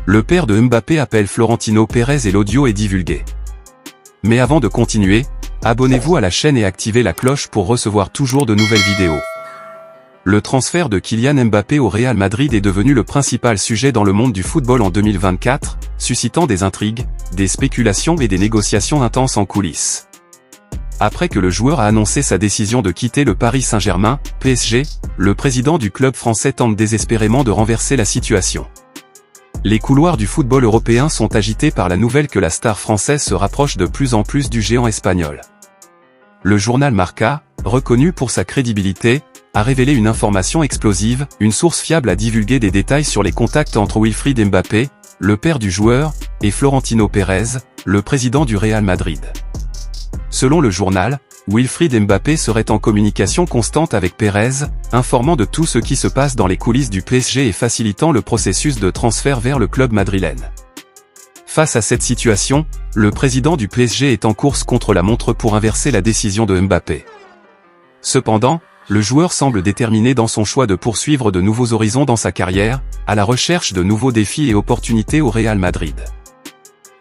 Le père de Mbappé appelle Florentino Pérez et l'audio est divulgué. Mais avant de continuer, abonnez-vous à la chaîne et activez la cloche pour recevoir toujours de nouvelles vidéos. Le transfert de Kylian Mbappé au Real Madrid est devenu le principal sujet dans le monde du football en 2024, suscitant des intrigues, des spéculations et des négociations intenses en coulisses. Après que le joueur a annoncé sa décision de quitter le Paris Saint-Germain, PSG, le président du club français tente désespérément de renverser la situation. Les couloirs du football européen sont agités par la nouvelle que la star française se rapproche de plus en plus du géant espagnol. Le journal Marca, reconnu pour sa crédibilité, a révélé une information explosive. Une source fiable a divulgué des détails sur les contacts entre Wilfried Mbappé, le père du joueur, et Florentino Pérez, le président du Real Madrid. Selon le journal, Wilfried Mbappé serait en communication constante avec Pérez, informant de tout ce qui se passe dans les coulisses du PSG et facilitant le processus de transfert vers le club madrilène. Face à cette situation, le président du PSG est en course contre la montre pour inverser la décision de Mbappé. Cependant, le joueur semble déterminé dans son choix de poursuivre de nouveaux horizons dans sa carrière, à la recherche de nouveaux défis et opportunités au Real Madrid.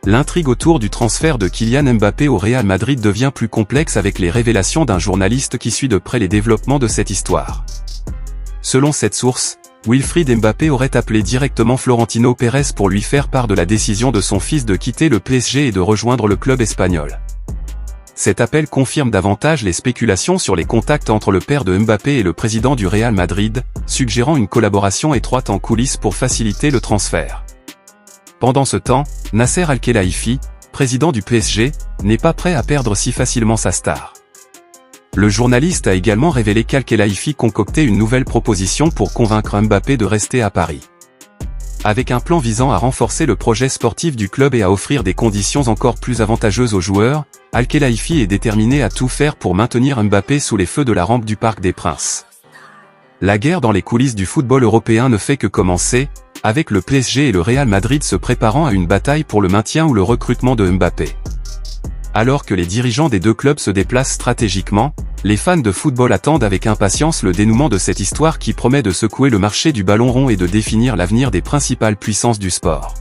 L'intrigue autour du transfert de Kylian Mbappé au Real Madrid devient plus complexe avec les révélations d'un journaliste qui suit de près les développements de cette histoire. Selon cette source, Wilfried Mbappé aurait appelé directement Florentino Pérez pour lui faire part de la décision de son fils de quitter le PSG et de rejoindre le club espagnol. Cet appel confirme davantage les spéculations sur les contacts entre le père de Mbappé et le président du Real Madrid, suggérant une collaboration étroite en coulisses pour faciliter le transfert. Pendant ce temps, Nasser Al-Khelaifi, président du PSG, n'est pas prêt à perdre si facilement sa star. Le journaliste a également révélé qu'Al-Khelaifi concoctait une nouvelle proposition pour convaincre Mbappé de rester à Paris. Avec un plan visant à renforcer le projet sportif du club et à offrir des conditions encore plus avantageuses aux joueurs, Al-Khelaifi est déterminé à tout faire pour maintenir Mbappé sous les feux de la rampe du Parc des Princes. La guerre dans les coulisses du football européen ne fait que commencer, avec le PSG et le Real Madrid se préparant à une bataille pour le maintien ou le recrutement de Mbappé. Alors que les dirigeants des deux clubs se déplacent stratégiquement, les fans de football attendent avec impatience le dénouement de cette histoire qui promet de secouer le marché du ballon rond et de définir l'avenir des principales puissances du sport.